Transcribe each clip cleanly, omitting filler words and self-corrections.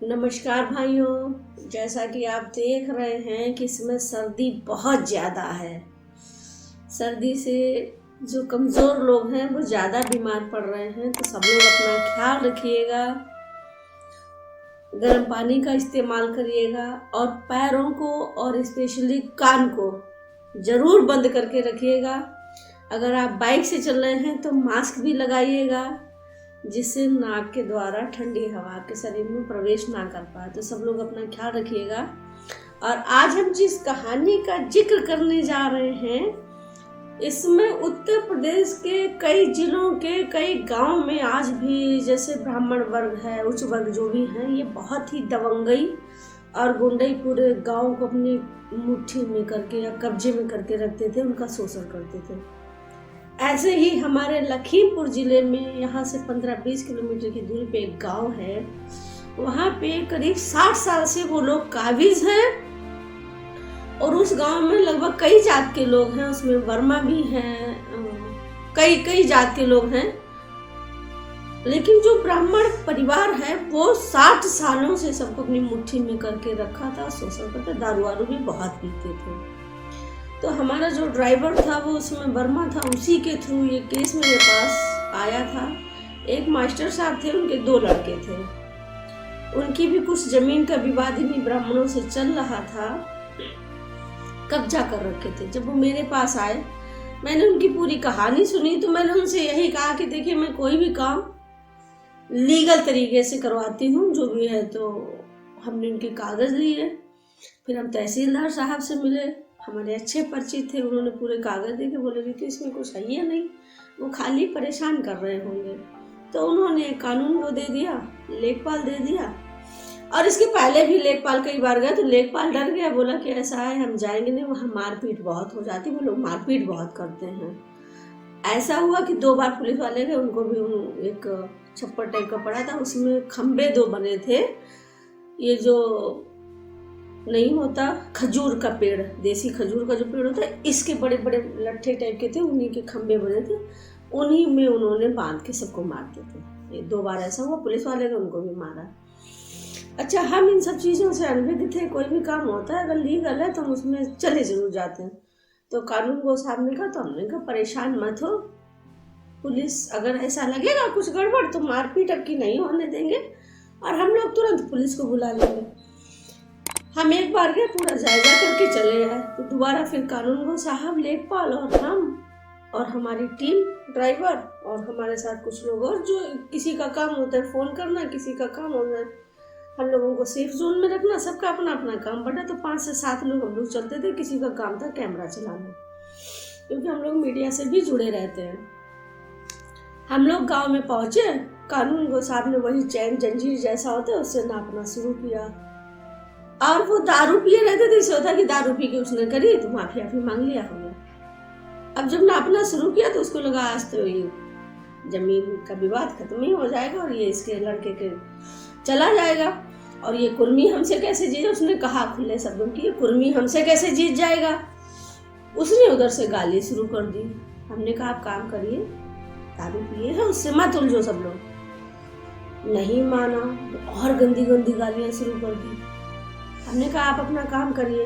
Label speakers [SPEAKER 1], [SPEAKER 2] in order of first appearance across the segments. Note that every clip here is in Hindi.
[SPEAKER 1] नमस्कार भाइयों, जैसा कि आप देख रहे हैं कि इसमें सर्दी बहुत ज़्यादा है। सर्दी से जो कमज़ोर लोग हैं वो ज़्यादा बीमार पड़ रहे हैं, तो सब लोग अपना ख्याल रखिएगा, गर्म पानी का इस्तेमाल करिएगा और पैरों को और स्पेशली कान को ज़रूर बंद करके रखिएगा। अगर आप बाइक से चल रहे हैं तो मास्क भी लगाइएगा, जिससे नाक के द्वारा ठंडी हवा आपके शरीर में प्रवेश ना कर पाए। तो सब लोग अपना ख्याल रखिएगा। और आज हम जिस कहानी का जिक्र करने जा रहे हैं, इसमें उत्तर प्रदेश के कई जिलों के कई गांव में आज भी जैसे ब्राह्मण वर्ग है, उच्च वर्ग जो भी हैं, ये बहुत ही दबंगई और गुंडई पूरे गांव को अपनी मुट्ठी में करके या कब्जे में करके रखते थे, उनका शोषण करते थे। ऐसे ही हमारे लखीमपुर ज़िले में यहाँ से 15-20 किलोमीटर की दूरी पे एक गांव है। वहाँ पे करीब 60 साल से वो लोग काबिज हैं और उस गांव में लगभग कई जात के लोग हैं, उसमें वर्मा भी हैं, कई जात के लोग हैं। लेकिन जो ब्राह्मण परिवार है वो 60 सालों से सबको अपनी मुट्ठी में करके रखा था, शोषण करता, दारू वारू भी बहुत पीते थे। तो हमारा जो ड्राइवर था वो उसमें वर्मा था, उसी के थ्रू ये केस मेरे पास आया था। एक मास्टर साहब थे, उनके 2 लड़के थे, उनकी भी कुछ जमीन का विवाद इन्हीं ब्राह्मणों से चल रहा था, कब्जा कर रखे थे। जब वो मेरे पास आए, मैंने उनकी पूरी कहानी सुनी, तो मैंने उनसे यही कहा कि देखिए, मैं कोई भी काम लीगल तरीके से करवाती हूँ, जो भी है। तो हमने उनके कागज़ लिए, फिर हम तहसीलदार साहब से मिले, हमारे अच्छे परिचित थे, उन्होंने पूरे कागज़ दे के बोले रही थी इसमें कुछ है ही नहीं, वो खाली परेशान कर रहे होंगे। तो उन्होंने कानून को दे दिया, लेखपाल दे दिया। और इसके पहले भी लेखपाल कई बार गया, तो लेखपाल डर गया, बोला कि ऐसा है हम जाएंगे नहीं, वहाँ मारपीट बहुत हो जाती, वो लोग मारपीट बहुत करते हैं। ऐसा हुआ कि 2 बार पुलिस वाले गए, उनको भी एक छप्पर टाइप का पड़ा था, उसमें खम्भे 2 बने थे, ये जो नहीं होता खजूर का पेड़, देसी खजूर का जो पेड़ होता है, इसके बड़े बड़े लट्ठे टाइप के थे, उन्हीं के खम्भे बने थे, उन्हीं में उन्होंने बांध के सबको मारते थे। ये 2 बार ऐसा हुआ, पुलिस वाले ने उनको भी मारा। अच्छा, हम इन सब चीज़ों से अनभिज्ञ थे, कोई भी काम होता है अगर लीगल है तो हम उसमें चले जरूर जाते हैं। तो कानून को साहब ने कहा, तो हमने कहा परेशान मत हो, पुलिस अगर ऐसा लगेगा कुछ गड़बड़ तो मारपीट अब की नहीं होने देंगे और हम लोग तुरंत पुलिस को बुला लेंगे। हम एक बार गए, पूरा जायजा करके चले आए। तो दोबारा फिर कानून को साहब, लेखपाल और हम और हमारी टीम, ड्राइवर और हमारे साथ कुछ लोग और, जो किसी का काम होता है फ़ोन करना, किसी का काम होता है हम लोगों को सेफ जोन में रखना, सबका अपना अपना काम बटा। तो 5 से 7 लोग हम लोग चलते थे, किसी का काम था कैमरा चलाना, क्योंकि हम लोग मीडिया से भी जुड़े रहते हैं। हम लोग गाँव में पहुँचे, कानून को साहब ने वही चैन जंजीर जैसा होता है उससे नापना शुरू किया, और वो दारू पिए रहते थे। इसे होता कि दारू पी के उसने करी तो माफी मांग लिया हमने। अब जब नापना शुरू किया तो उसको लगा आज तो ये जमीन का विवाद खत्म ही हो जाएगा और ये इसके लड़के के चला जाएगा, और ये कुर्मी हमसे कैसे जीत, उसने कहा खुले शब्दों की, ये कुर्मी हमसे कैसे जीत जाएगा। उसने उधर से गाली शुरू कर दी। हमने कहा आप काम करिए, दारू पिए है उससे मत उलझो सब लोग। नहीं माना, और गंदी गंदी गालियां शुरू कर दी। हमने कहा आप अपना काम करिए।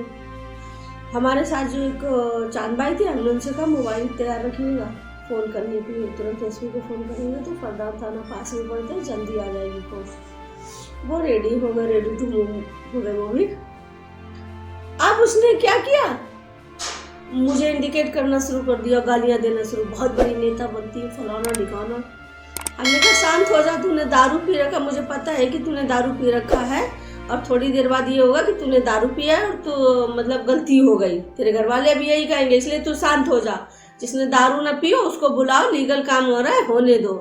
[SPEAKER 1] हमारे साथ जो एक चांदबाई थी, हमने उनसे कहा मोबाइल तैयार रखिएगा फ़ोन करने के लिए, तुरंत एसपी को फ़ोन करेंगे तो फरदार थाना पास में पड़ता है, जल्दी आ जाएगी फोन। वो रेडी हो गए, रेडी टू मूव हो गए वो भी। अब उसने क्या किया, मुझे इंडिकेट करना शुरू कर दिया, गालियाँ देना शुरू, बहुत बड़ी नेता बनती है, फलाना ढिकाना। हमने कहा शांत हो जा, तूने दारू पी रखा, मुझे पता है कि तूने दारू पी रखा है, और थोड़ी देर बाद ये होगा कि तूने दारू पिया है तो मतलब गलती हो गई, तेरे घर वाले अभी यही कहेंगे, इसलिए तू शांत हो जा। जिसने दारू ना पियो उसको बुलाओ, लीगल काम हो रहा है, होने दो।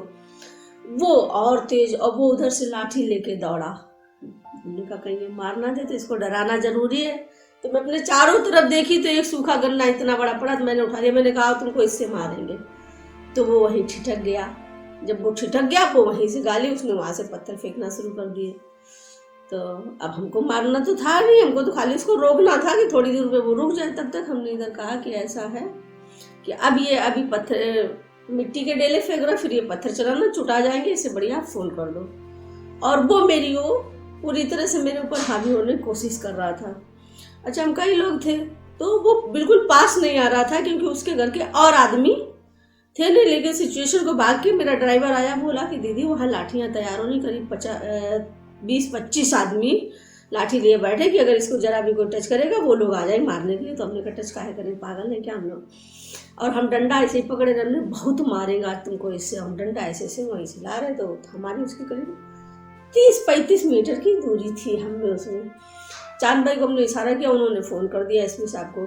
[SPEAKER 1] वो और तेज, और वो उधर से लाठी लेके दौड़ा। हमने कहा कहीं ये मार ना दे, तो इसको डराना जरूरी है। तो मैं अपने चारों तरफ देखी तो एक सूखा गन्ना इतना बड़ा पड़ा, तो मैंने उठा लिया, मैंने कहा तुमको इससे मारेंगे। तो वो वहीं ठिठक गया। जब वो ठिठक गया वो वहीं से गाली, उसने वहां से पत्थर फेंकना शुरू कर दिए। तो अब हमको मारना तो था नहीं, हमको तो खाली उसको रोकना था कि थोड़ी देर में वो रुक जाए। तब तक हमने इधर कहा कि ऐसा है कि अब ये अभी पत्थर मिट्टी के डेले फेंक रहा, फिर ये पत्थर चलाना, चुटा जाएंगे, इससे बढ़िया आप फ़ोन कर दो। और वो मेरी वो पूरी तरह से मेरे ऊपर हावी होने की कोशिश कर रहा था। अच्छा, हम कई लोग थे तो वो बिल्कुल पास नहीं आ रहा था क्योंकि उसके घर के और आदमी थे नहीं, लेकिन सिचुएशन को भाग के मेरा ड्राइवर आया, बोला कि दीदी वहाँ लाठियाँ तैयार होनी, करीब 20-25 आदमी लाठी लिए बैठे कि अगर इसको जरा भी कोई टच करेगा वो लोग आ जाए मारने के लिए। तो हमने कहा टच काहे करें, पागल है क्या हम लोग। और हम डंडा ऐसे ही पकड़े, हमने बहुत मारेगा आज तुमको इससे, हम डंडा ऐसे ऐसे वहीं से ला रहे। तो हमारी उसकी करीब 30-35 मीटर की दूरी थी हमें उसमें। चांद भाई को हमने इशारा किया, उन्होंने फ़ोन कर दिया एसपी साहब को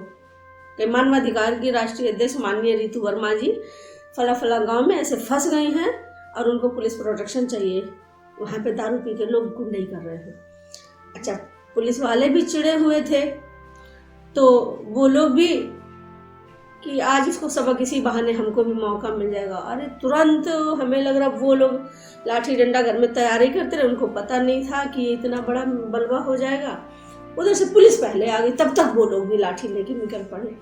[SPEAKER 1] कि मानवाधिकार की राष्ट्रीय अध्यक्ष माननीय रितु वर्मा जी फला फला गांव में ऐसे फंस गए हैं और उनको पुलिस प्रोटेक्शन चाहिए, वहाँ पे दारू पी के लोग गुंडाई कर रहे हैं। अच्छा, पुलिस वाले भी चिड़े हुए थे तो वो लोग भी कि आज इसको सबक इसी बहाने हमको भी मौका मिल जाएगा। अरे तुरंत हमें लग रहा वो लोग लाठी डंडा घर में तैयारी करते रहे, उनको पता नहीं था कि इतना बड़ा बलवा हो जाएगा। उधर से पुलिस पहले आ गई, तब तक वो लोग भी लाठी लेके निकल पड़े।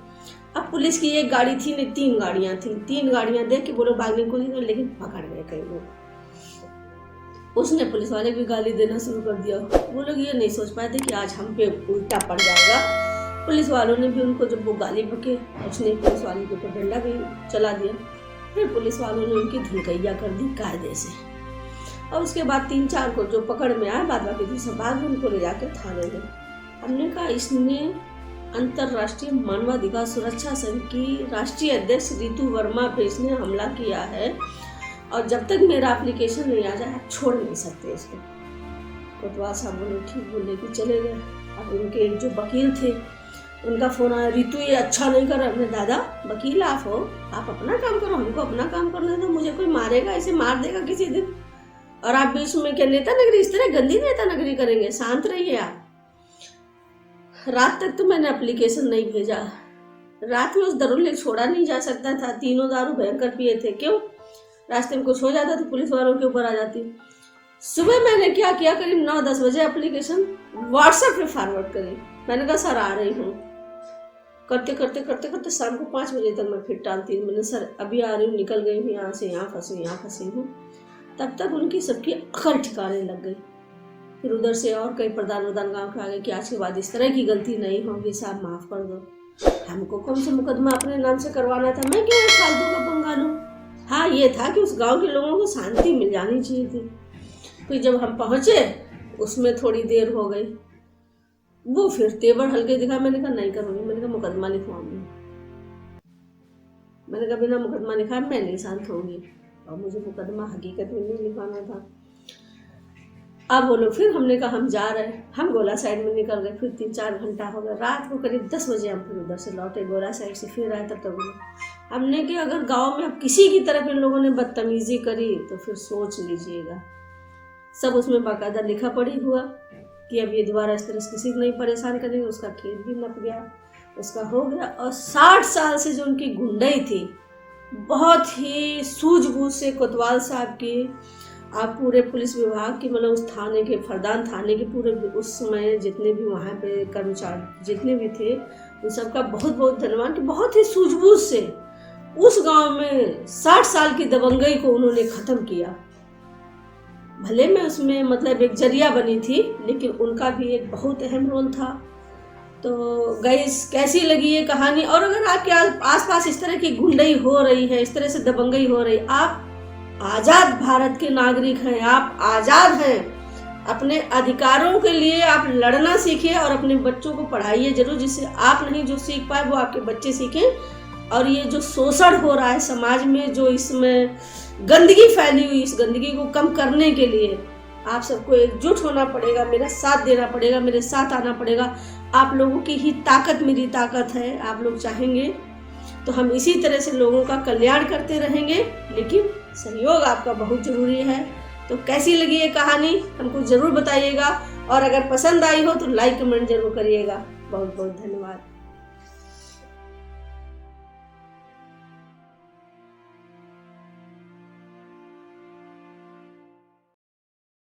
[SPEAKER 1] अब पुलिस की एक गाड़ी थी नहीं, 3 गाड़ियां थी, 3 गाड़ियां देख के वो लोग भागने को नहीं, लेकिन पकड़ गए कई लोग। उसने पुलिस वाले भी गाली देना शुरू कर दिया। वो लोग ये नहीं सोच पाए थे कि आज हम पे उल्टा पड़ जाएगा। पुलिस वालों ने भी उनको जब वो गाली बके, उसने पुलिस वालों के ऊपर डंडा भी चला दिया। फिर पुलिस वालों ने उनकी धुलकैया कर दी कायदे से। और उसके बाद 3-4 को जो पकड़ में आया, बाद बाकी दूसरा भाग उनको ले जाकर थाने में। हमने कहा इसने अंतर्राष्ट्रीय मानवाधिकार सुरक्षा संघ की राष्ट्रीय अध्यक्ष रितु वर्मा पे इसने हमला किया है और जब तक मेरा एप्लीकेशन नहीं आ जाए आप छोड़ नहीं सकते इसको। कोतवाल साहब बोले ठीक, बोले कि चले गए। अब उनके एक जो वकील थे उनका फोन आया, रितु ये अच्छा नहीं कर रहा। अपने दादा वकील आप हो, आप अपना काम करो, हमको अपना काम करने दो, मुझे कोई मारेगा इसे मार देगा किसी दिन, और आप बीच में क्या नेता नगरी इस तरह गंदी नेता नगरी करेंगे, शांत रहिए आप। रात तक तो मैंने एप्लीकेशन नहीं भेजा। रात में उस दरुल्ले छोड़ा नहीं जा सकता था, तीनों दारू भयंकर पिए थे। क्यों, रास्ते में कुछ हो जाता तो पुलिस वालों के ऊपर आ जाती। सुबह मैंने क्या किया, करीब 9-10 बजे एप्लीकेशन व्हाट्सएप पे फॉरवर्ड करी। मैंने कहा सर आ रही हूँ, करते करते करते करते शाम को 5 बजे तक मैं फिर टालती। मैंने सर अभी आ रही हूँ, निकल गई हूँ यहाँ से, यहाँ फंसी हूँ। तब तक उनकी सबकी अकल ठिकाने लग गई। फिर उधर से और कई प्रधान गांव के आ गए कि आज के बाद इस तरह की गलती नहीं होगी, साहब माफ़ कर दो। हमको कौन सा मुकदमा अपने नाम से करवाना था, मैं क्यों फालतू का पंगा लूँ। हाँ, ये था कि उस गांव के लोगों को शांति मिल जानी चाहिए थी। फिर जब हम पहुँचे उसमें थोड़ी देर हो गई, वो फिर तेवर हल्के दिखा। मैंने कहा नहीं करूँगी, मैंने कहा मुकदमा लिखवाऊंगी। मैंने कहा बिना मुकदमा लिखाए मैं नहीं शांत होंगी, और मुझे मुकदमा हकीकत में नहीं लिखवाना था। अब बोलो, फिर हमने कहा हम जा रहे हैं। हम गोला साइड में निकल गए। फिर 3-4 घंटा हो गया। रात को करीब 10 बजे हम फिर उधर से लौटे, गोला साइड से फिर आए। तब तक हमने कि अगर गांव में अब किसी की तरफ इन लोगों ने बदतमीजी करी तो फिर सोच लीजिएगा। सब उसमें बाकायदा लिखा पड़ी हुआ कि अब ये दोबारा इस तरह से किसी को नहीं परेशान करेंगे। उसका खेत भी नप गया, उसका हो गया। और 60 साल से जो उनकी गुंडाई थी, बहुत ही सूझबूझ से कोतवाल साहब की, आप पूरे पुलिस विभाग की, मतलब उस थाने के फरदान थाने के पूरे उस समय जितने भी वहाँ पे कर्मचारी जितने भी थे, उन सबका बहुत बहुत धन्यवाद कि बहुत ही सूझबूझ से उस गांव में 60 साल की दबंगई को उन्होंने ख़त्म किया। भले मैं उसमें मतलब एक जरिया बनी थी, लेकिन उनका भी एक बहुत अहम रोल था। तो गाइस, कैसी लगी ये कहानी? और अगर आपके आसपास इस तरह की गुंडई हो रही है, इस तरह से दबंगई हो रही, आप आज़ाद भारत के नागरिक हैं, आप आज़ाद हैं। अपने अधिकारों के लिए आप लड़ना सीखिए और अपने बच्चों को पढ़ाइए जरूर, जिससे आप नहीं जो सीख पाए वो आपके बच्चे सीखें। और ये जो शोषण हो रहा है समाज में, जो इसमें गंदगी फैली हुई, इस गंदगी को कम करने के लिए आप सबको एकजुट होना पड़ेगा, मेरा साथ देना पड़ेगा, मेरे साथ आना पड़ेगा। आप लोगों की ही ताकत मेरी ताकत है। आप लोग चाहेंगे तो हम इसी तरह से लोगों का कल्याण करते रहेंगे, लेकिन सहयोग आपका बहुत ज़रूरी है। तो कैसी लगी ये कहानी हमको ज़रूर बताइएगा, और अगर पसंद आई हो तो लाइक कमेंट जरूर करिएगा। बहुत बहुत धन्यवाद।